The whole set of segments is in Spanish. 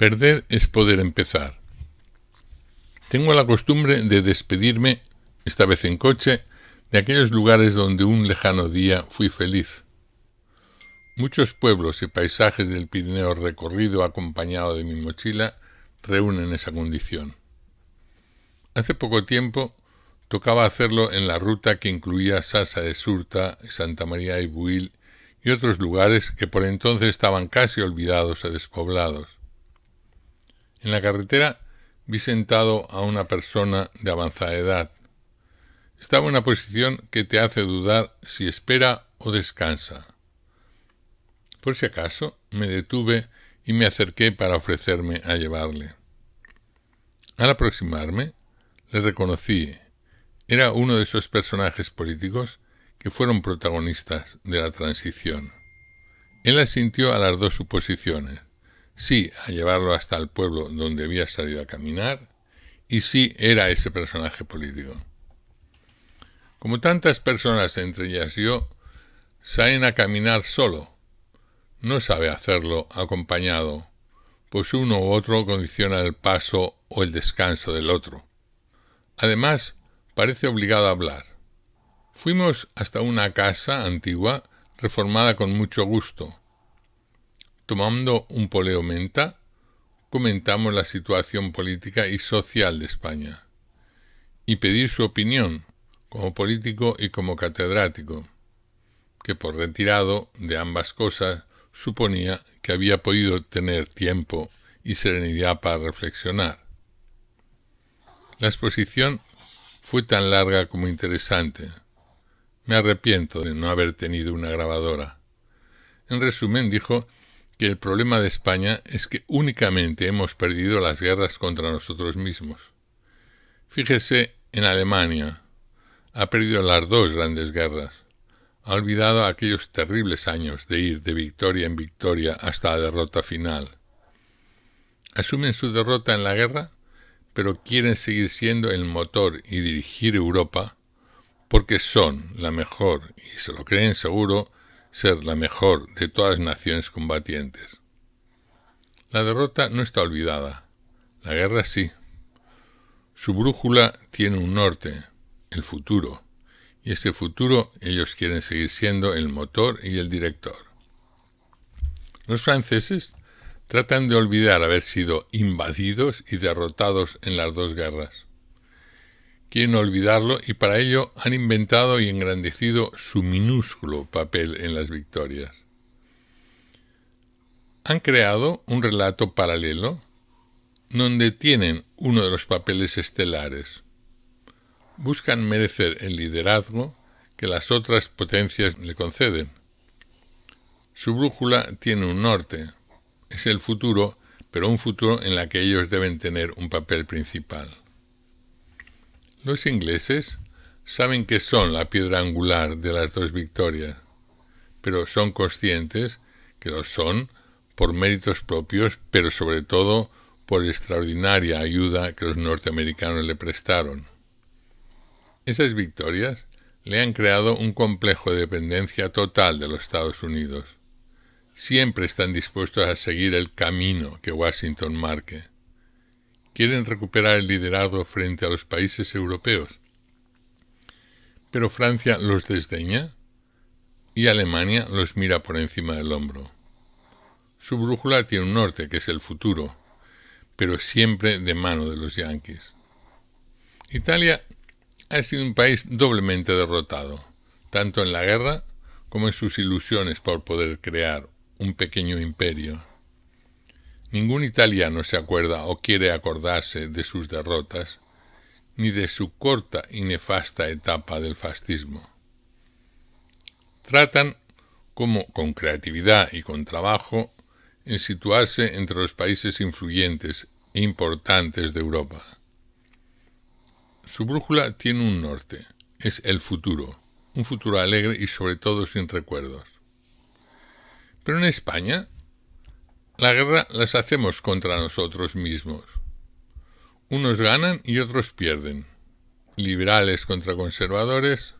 Perder es poder empezar. Tengo la costumbre de despedirme, esta vez en coche, de aquellos lugares donde un lejano día fui feliz. Muchos pueblos y paisajes del Pirineo recorrido acompañado de mi mochila reúnen esa condición. Hace poco tiempo tocaba hacerlo en la ruta que incluía Sasa de Surta, Santa María de Buil y otros lugares que por entonces estaban casi olvidados o despoblados. En la carretera vi sentado a una persona de avanzada edad. Estaba en una posición que te hace dudar si espera o descansa. Por si acaso, me detuve y me acerqué para ofrecerme a llevarle. Al aproximarme, le reconocí. Era uno de esos personajes políticos que fueron protagonistas de la transición. Él asintió a las dos suposiciones. Sí, a llevarlo hasta el pueblo donde había salido a caminar, y sí, era ese personaje político. Como tantas personas, entre ellas yo, salen a caminar solo. No sabe hacerlo acompañado, pues uno u otro condiciona el paso o el descanso del otro. Además, parece obligado a hablar. Fuimos hasta una casa antigua, reformada con mucho gusto. Tomando un poleo menta, comentamos la situación política y social de España y pedir su opinión como político y como catedrático, que por retirado de ambas cosas suponía que había podido tener tiempo y serenidad para reflexionar. La exposición fue tan larga como interesante. Me arrepiento de no haber tenido una grabadora. En resumen, dijo que el problema de España es que únicamente hemos perdido las guerras contra nosotros mismos. Fíjese en Alemania. Ha perdido las dos grandes guerras. Ha olvidado aquellos terribles años de ir de victoria en victoria hasta la derrota final. Asumen su derrota en la guerra, pero quieren seguir siendo el motor y dirigir Europa porque son la mejor, y se lo creen seguro, ser la mejor de todas las naciones combatientes. La derrota no está olvidada, la guerra sí. Su brújula tiene un norte, el futuro, y ese futuro ellos quieren seguir siendo el motor y el director. Los franceses tratan de olvidar haber sido invadidos y derrotados en las dos guerras. Quieren olvidarlo y para ello han inventado y engrandecido su minúsculo papel en las victorias. Han creado un relato paralelo donde tienen uno de los papeles estelares. Buscan merecer el liderazgo que las otras potencias le conceden. Su brújula tiene un norte, es el futuro, pero un futuro en el que ellos deben tener un papel principal. Los ingleses saben que son la piedra angular de las dos victorias, pero son conscientes que lo son por méritos propios, pero sobre todo por extraordinaria ayuda que los norteamericanos le prestaron. Esas victorias le han creado un complejo de dependencia total de los Estados Unidos. Siempre están dispuestos a seguir el camino que Washington marque. Quieren recuperar el liderazgo frente a los países europeos. Pero Francia los desdeña y Alemania los mira por encima del hombro. Su brújula tiene un norte, que es el futuro, pero siempre de mano de los yanquis. Italia ha sido un país doblemente derrotado, tanto en la guerra como en sus ilusiones por poder crear un pequeño imperio. Ningún italiano se acuerda o quiere acordarse de sus derrotas, ni de su corta y nefasta etapa del fascismo. Tratan, como con creatividad y con trabajo, en situarse entre los países influyentes e importantes de Europa. Su brújula tiene un norte, es el futuro, un futuro alegre y sobre todo sin recuerdos. Pero en España, la guerra las hacemos contra nosotros mismos. Unos ganan y otros pierden. Liberales contra conservadores,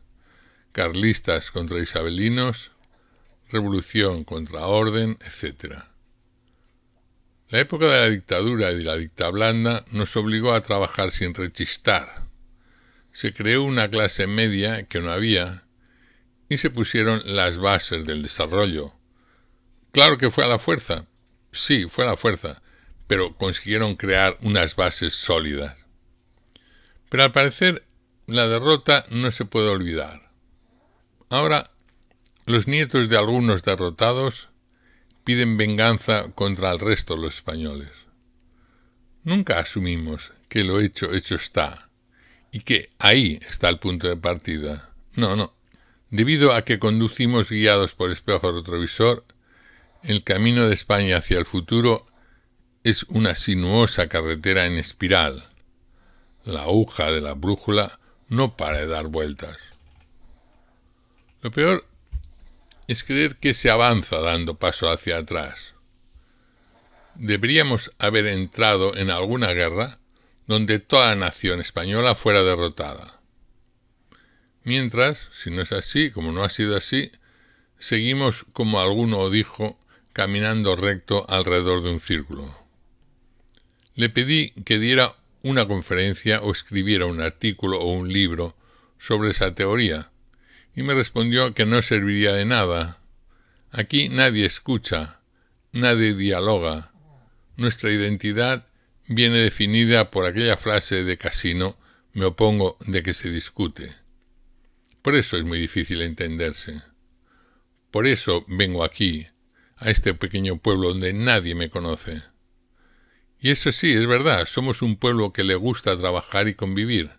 carlistas contra isabelinos, revolución contra orden, etc. La época de la dictadura y de la dictablanda nos obligó a trabajar sin rechistar. Se creó una clase media que no había y se pusieron las bases del desarrollo. Claro que fue a la fuerza. Sí, fue a la fuerza, pero consiguieron crear unas bases sólidas. Pero al parecer la derrota no se puede olvidar. Ahora, los nietos de algunos derrotados piden venganza contra el resto de los españoles. Nunca asumimos que lo hecho, hecho está, y que ahí está el punto de partida. No. Debido a que conducimos guiados por espejo retrovisor, el camino de España hacia el futuro es una sinuosa carretera en espiral. La aguja de la brújula no para de dar vueltas. Lo peor es creer que se avanza dando paso hacia atrás. Deberíamos haber entrado en alguna guerra donde toda la nación española fuera derrotada. Mientras, si no es así, como no ha sido así, seguimos, como alguno dijo, caminando recto alrededor de un círculo. Le pedí que diera una conferencia o escribiera un artículo o un libro sobre esa teoría, y me respondió que no serviría de nada. Aquí nadie escucha, nadie dialoga. Nuestra identidad viene definida por aquella frase de Casino: me opongo de que se discute. Por eso es muy difícil entenderse. Por eso vengo aquí, a este pequeño pueblo donde nadie me conoce. Y eso sí, es verdad, somos un pueblo que le gusta trabajar y convivir,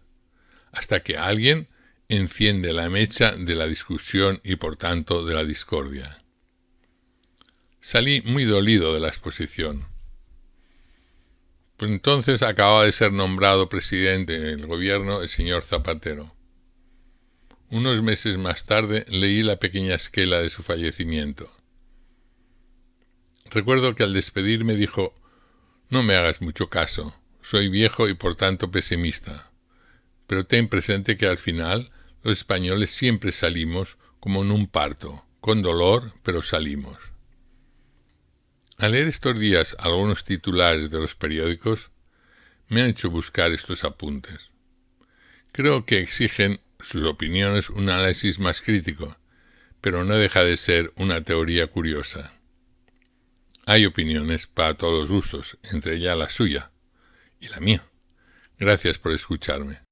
hasta que alguien enciende la mecha de la discusión y por tanto de la discordia. Salí muy dolido de la exposición. Pues entonces acababa de ser nombrado presidente del gobierno el señor Zapatero. Unos meses más tarde leí la pequeña esquela de su fallecimiento. Recuerdo que al despedirme dijo: no me hagas mucho caso, soy viejo y por tanto pesimista, pero ten presente que al final los españoles siempre salimos como en un parto, con dolor, pero salimos. Al leer estos días algunos titulares de los periódicos, me han hecho buscar estos apuntes. Creo que exigen sus opiniones un análisis más crítico, pero no deja de ser una teoría curiosa. Hay opiniones para todos los gustos, entre ellas la suya y la mía. Gracias por escucharme.